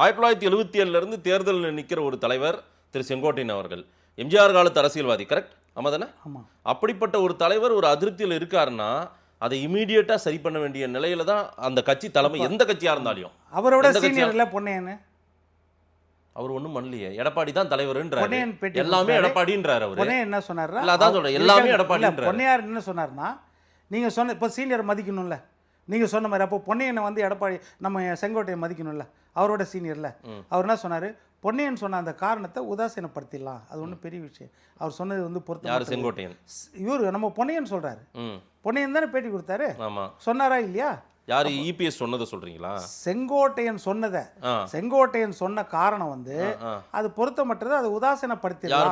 1977 இருந்து தேர்தலில் நிற்கிற ஒரு தலைவர் திரு செங்கோட்டையன் அவர்கள். எம்ஜிஆர் காலத்து அரசியல்வாதி, கரெக்ட்? ஆமா தானே? அப்படிப்பட்ட ஒரு தலைவர் ஒரு அதிருப்தியில் இருக்காருன்னா அதை இமீடியட்டா சரி பண்ண வேண்டிய நிலையில தான் அந்த கட்சி தலைமை, எந்த கட்சியா இருந்தாலும். அவரோட சீனியர்ல பொன்னையன் அவர் ஒண்ணும் பண்ணலையே. எடப்பாடி தான் தலைவர்ன்றாரு, எல்லாமே எடப்பாடின்றாரு. அவர் பொன்னையன் என்ன சொன்னாரு? இல்ல அதான் சொல்றேன், எல்லாமே எடப்பாடின்றாரு. பொன்னையார் என்ன சொன்னார்னா, நீங்க சொன்ன இப்போ சீனியர் மதிக்கணும்ல, நீங்க சொன்ன மாதிரி. அப்போ பொன்னையனை வந்து எடப்பாடி நம்ம செங்கோட்டையை மதிக்கணும்ல, அவரோட சீனியர்ல. அவர் என்ன சொன்னாரு? பொன்னையன் சொன்ன அந்த காரணத்தை உதாசீனப்படுத்திடலாம், அது ஒன்றும் பெரிய விஷயம். அவர் சொன்னது வந்து பொறுத்த யார்? செங்கோட்டையன். இவர் நம்ம பொன்னையன் சொல்றாரு. பொன்னையன் தானே பேட்டி கொடுத்தாரு. ஆமா, சொன்னாரா இல்லையா? யாரு? இபிஎஸ் சொன்னதை சொல்றீங்களா? செங்கோட்டையன் சொன்னதை. செங்கோட்டையன் சொன்ன காரணம் வந்து அது பொருத்தமற்றது, அது உதாசீனப்படுத்திடலாம்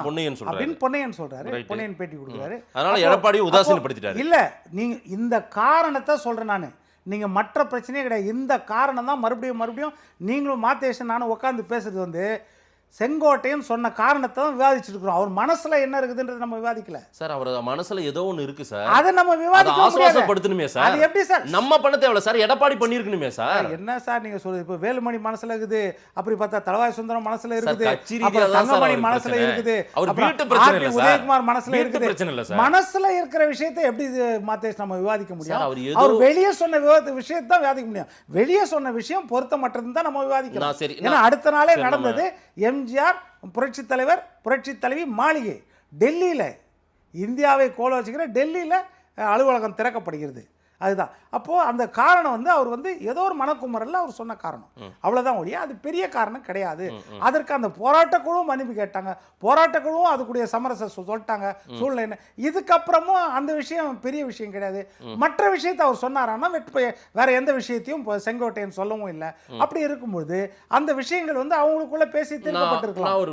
அப்படின்னு பொன்னையன் சொல்றாரு. பொன்னையன் பேட்டி கொடுக்குறாரு. அதனால எடப்பாடி உதாசீனப்படுத்திட்டாரு. இல்ல, நீங்க இந்த காரணத்தை சொல்றேன் நானு, நீங்க மற்ற பிரச்சனையே கிடையாது. இந்த காரணம் தான் மறுபடியும் நீங்களும் மாத்தேஷன் நானும் உட்காந்து பேசுறது வந்து செங்கோட்டையன் சொன்ன காரணத்தை தான் விவாதிச்சுட்டு இருக்கிறோம். அவர் மனசுல என்ன இருக்குதுன்றது நம்ம விவாதிக்கல சார். அவர் மனசுல ஏதோ ஒன்று இருக்கு சார், அதை நம்ம விவாதிக்கப்படுத்தணுமே சார். அது எப்படி சார்? நம்ம பண்ண தேவையில்ல சார், எடப்பாடி பண்ணிருக்கணுமே சார். என்ன சார் நீங்க சொல்றது? இப்போ வேலுமணி மனசுல இருக்குது, அப்படி பார்த்தா தலவாய் சுந்தரம் மனசுல இருக்குது, தங்கமணி மனசுல இருக்குது, உதயகுமார் மனசுல இருக்குது. மனசுல இருக்கிற விஷயத்தை எப்படி மாத்தேஷ் நம்ம விவாதிக்க முடியும்? அவர் வெளியே சொன்ன விஷயத்தை தான் விவாதிக்க முடியும். வெளியே சொன்ன விஷயம் பொருத்தமற்றதுன்னு தான் நம்ம விவாதிக்கலாம். ஏன்னா அடுத்த நாளே நடந்தது. எம்ஜிஆர் புரட்சி தலைவர் புரட்சி தலைவி மாளிகை டெல்லியில், இந்தியாவை கோல வச்சுக்கிற டெல்லியில் அலுவலகம் திறக்கப்படுகிறது. அதுதான். அப்போது அந்த காரணம் வந்து அவர் வந்து ஏதோ ஒரு மனக்குமரல்ல அவர் சொன்ன காரணம், அவ்வளோதான் ஒழிய அது பெரிய காரணம் கிடையாது. அதற்கு அந்த போராட்டக்குழுவும் மன்னிப்பு கேட்டாங்க, போராட்டக்குழுவும் அதுக்குரிய சமரச சொல்லிட்டாங்க சூழ்நிலை என்ன. இதுக்கப்புறமும் அந்த விஷயம் பெரிய விஷயம் கிடையாது. மற்ற விஷயத்தை அவர் சொன்னாரான்னா வேற எந்த விஷயத்தையும் செங்கோட்டையன் சொல்லவும் இல்லை. அப்படி இருக்கும்போது அந்த விஷயங்கள் வந்து அவங்களுக்குள்ள பேசி தீர்க்கப்பட்டிருக்கலாம்.